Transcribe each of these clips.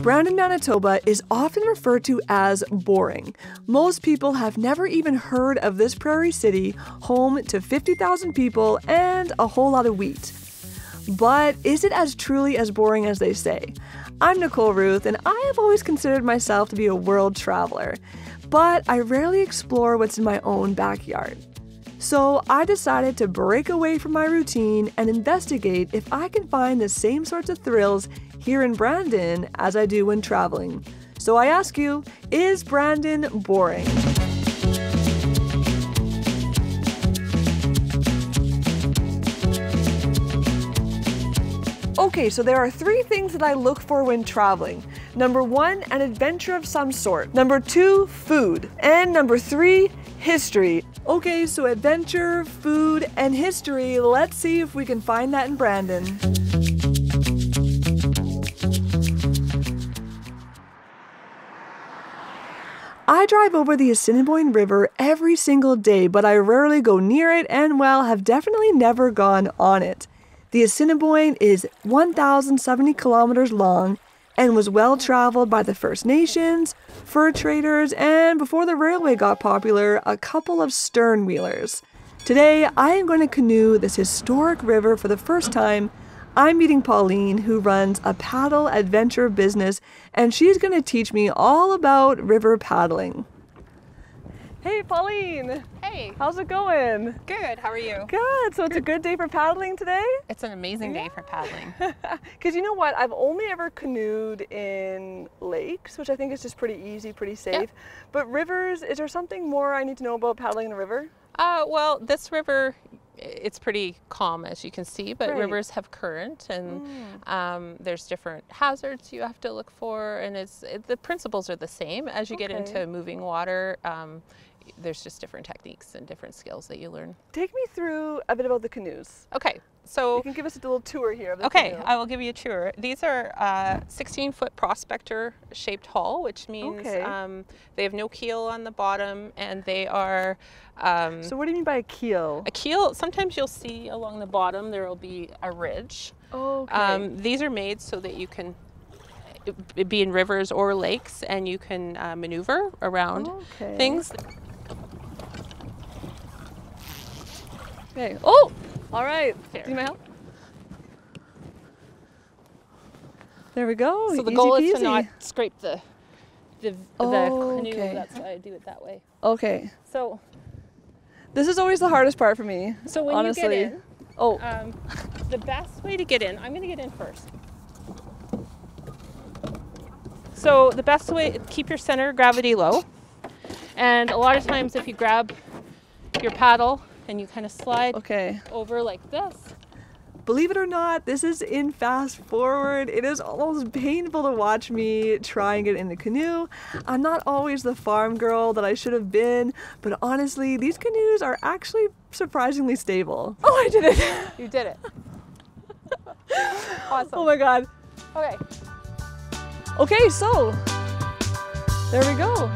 Brandon, Manitoba is often referred to as boring. Most people have never even heard of this prairie city, home to 50,000 people and a whole lot of wheat. But is it as truly as boring as they say? I'm Nicole Ruth, and I have always considered myself to be a world traveler, but I rarely explore what's in my own backyard. So I decided to break away from my routine and investigate if I can find the same sorts of thrills here in Brandon as I do when traveling. So I ask you, is Brandon boring? Okay, so there are 3 things that I look for when traveling. Number 1, an adventure of some sort. Number 2, food. And number 3, history. Okay, so adventure, food, and history. Let's see if we can find that in Brandon. I drive over the Assiniboine River every single day, but I rarely go near it and, well, have definitely never gone on it. The Assiniboine is 1,070 kilometers long and was well traveled by the First Nations, fur traders, and before the railway got popular, a couple of stern wheelers. Today, I am going to canoe this historic river for the first time. I'm meeting Pauline, who runs a paddle adventure business, and she's going to teach me all about river paddling. Hey, Pauline. Hey. How's it going? Good. How are you? Good. So it's a good day for paddling today? It's an amazing day for paddling. Because you know what? I've only ever canoed in lakes, which I think is just pretty easy, pretty safe. Yep. But rivers, is there something more I need to know about paddling in the river? Well, this river, it's pretty calm, as you can see, but Right. rivers have current, and there's different hazards you have to look for, and the principles are the same. As you get into moving water, there's just different techniques and different skills that you learn. Take me through a bit about the canoes. Okay, so You can give us a little tour here of the canoe. I will give you a tour. These are 16-foot prospector shaped hull, which means they have no keel on the bottom, and they are So what do you mean by a keel? a keel. Sometimes you'll see along the bottom there will be a ridge. Okay. These are made so that you can be in rivers or lakes, and you can maneuver around things. Okay. Oh, all right. There. Do you need my help? There we go. So the Easy goal is to peasy. not scrape the canoe. Okay. That's why I do it that way. Okay. So This is always the hardest part for me. So when honestly. you get in, Oh. the best way to get in, I'm going to get in first. So the best way, keep your center of gravity low. And a lot of times if you grab your paddle and you kind of slide over like this. Believe it or not, this is in fast forward. It is almost painful to watch me try and get in the canoe. I'm not always the farm girl that I should have been, but honestly, these canoes are actually surprisingly stable. Oh, I did it! You did it. Awesome. Oh my God. Okay. Okay, so there we go.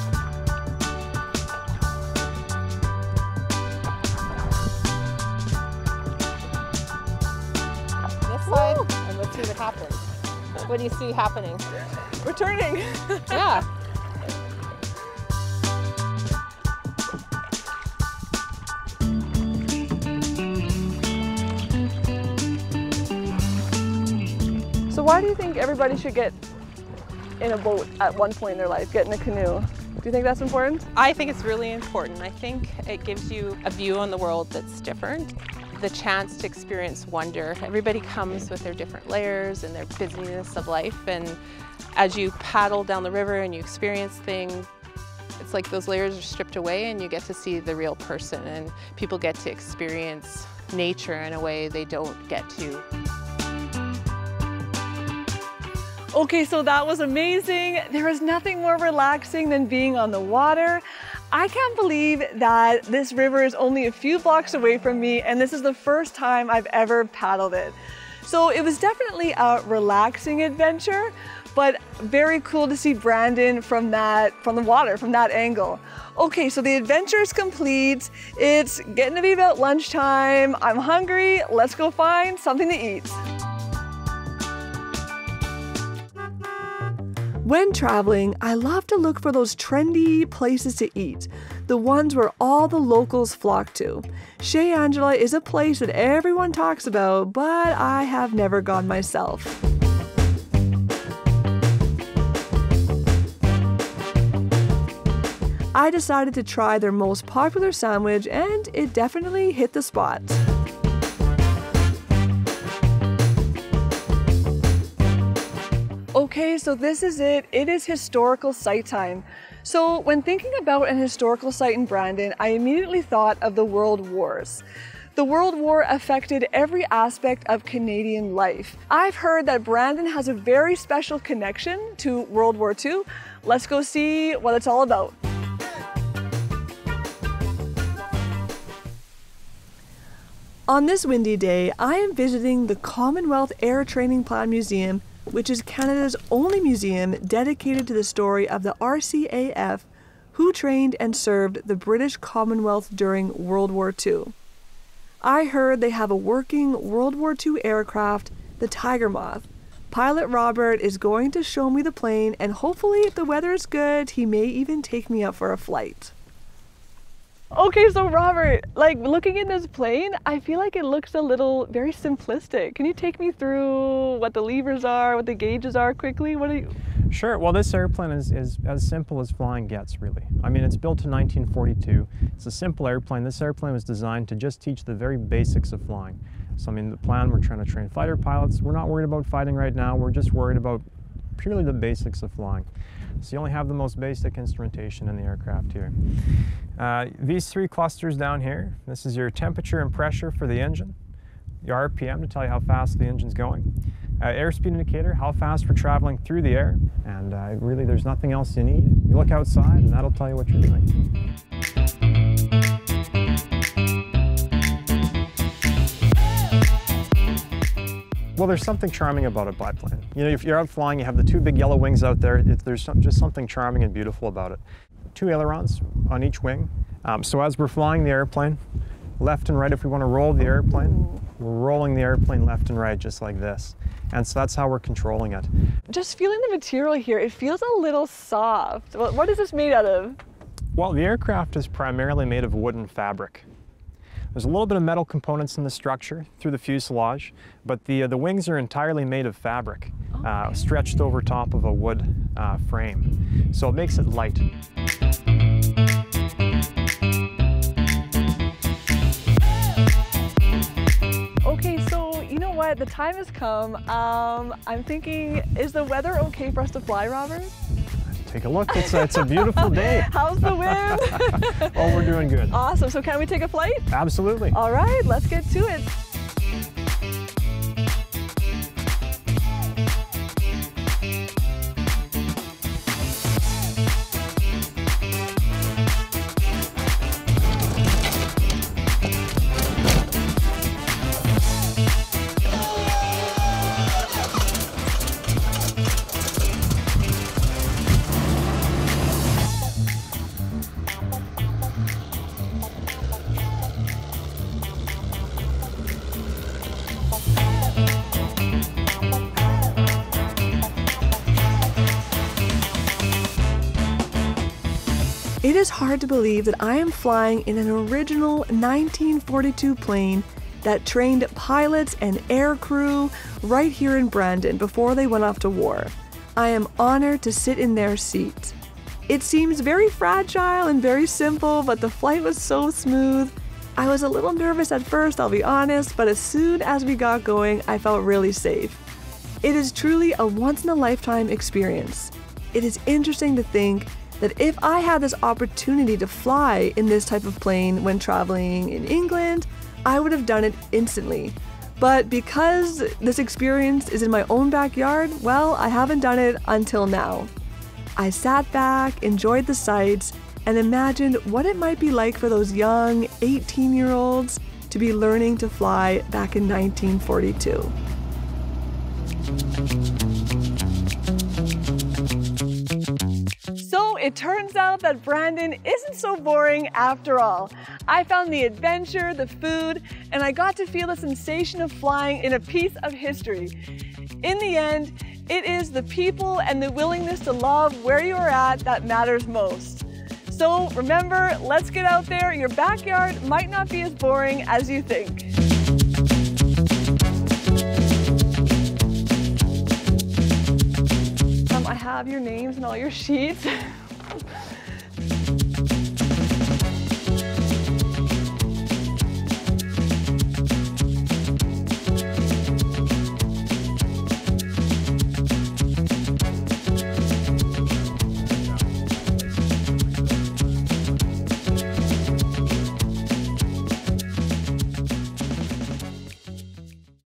This side, and let's see what happens. What do you see happening? We're turning. Yeah. So why do you think everybody should get in a boat at one point in their life, get in a canoe? Do you think that's important? I think it's really important. I think it gives you a view on the world that's different. The chance to experience wonder. Everybody comes with their different layers and their busyness of life, and as you paddle down the river and you experience things, it's like those layers are stripped away and you get to see the real person, and people get to experience nature in a way they don't get to. Okay, so that was amazing. There is nothing more relaxing than being on the water. I can't believe that this river is only a few blocks away from me, and this is the first time I've ever paddled it. So it was definitely a relaxing adventure, but very cool to see Brandon from the water, from that angle. Okay, so the adventure is complete. It's getting to be about lunchtime. I'm hungry. Let's go find something to eat. When traveling, I love to look for those trendy places to eat, the ones where all the locals flock to. Chez Angela is a place that everyone talks about, but I have never gone myself. I decided to try their most popular sandwich, and it definitely hit the spot. Okay, so this is it. It is historical site time. So when thinking about an historical site in Brandon, I immediately thought of the World Wars. The World War affected every aspect of Canadian life. I've heard that Brandon has a very special connection to World War II. Let's go see what it's all about. On this windy day, I am visiting the Commonwealth Air Training Plan Museum, which is Canada's only museum dedicated to the story of the RCAF, who trained and served the British Commonwealth during World War II. I heard they have a working World War II aircraft, the Tiger Moth. Pilot Robert is going to show me the plane, and hopefully if the weather is good, he may even take me up for a flight. Okay, so Robert, like looking at this plane, I feel like it looks a little very simplistic. Can you take me through what the levers are, what the gauges are quickly? Sure. Well, this airplane is as simple as flying gets, really. I mean, it's built in 1942. It's a simple airplane. This airplane was designed to just teach the very basics of flying. So, I mean, the plan, we're trying to train fighter pilots. We're not worried about fighting right now. We're just worried about purely the basics of flying. So you only have the most basic instrumentation in the aircraft here. These three clusters down here, this is your temperature and pressure for the engine, your RPM to tell you how fast the engine's going, airspeed indicator, how fast we're traveling through the air, and really there's nothing else you need. You look outside and that'll tell you what you're doing. Well, there's something charming about a biplane. You know, if you're out flying, you have the two big yellow wings out there. There's just something charming and beautiful about it. Two ailerons on each wing. So as we're flying the airplane, left and right, if we want to roll the airplane, we're rolling the airplane left and right just like this. And so that's how we're controlling it. Just feeling the material here, it feels a little soft. What is this made out of? Well, the aircraft is primarily made of wooden fabric. There's a little bit of metal components in the structure through the fuselage, but the wings are entirely made of fabric, stretched over top of a wood frame. So it makes it light. Okay, so you know what? The time has come. I'm thinking, is the weather okay for us to fly, Robert? Take a look. It's a beautiful day. How's the wind? Oh, we're doing good. Awesome. So can we take a flight? Absolutely. All right, let's get to it. It is hard to believe that I am flying in an original 1942 plane that trained pilots and air crew right here in Brandon before they went off to war. I am honored to sit in their seat. It seems very fragile and very simple, but the flight was so smooth. I was a little nervous at first, I'll be honest, but as soon as we got going, I felt really safe. It is truly a once-in-a-lifetime experience. It is interesting to think that if I had this opportunity to fly in this type of plane when traveling in England, I would have done it instantly. But because this experience is in my own backyard, well, I haven't done it until now. I sat back, enjoyed the sights, and imagined what it might be like for those young 18-year-olds to be learning to fly back in 1942. So it turns out that Brandon isn't so boring after all. I found the adventure, the food, and I got to feel the sensation of flying in a piece of history. In the end, It is the people and the willingness to love where you are at that matters most. So remember, let's get out there. Your backyard might not be as boring as you think. I have your names and all your sheets.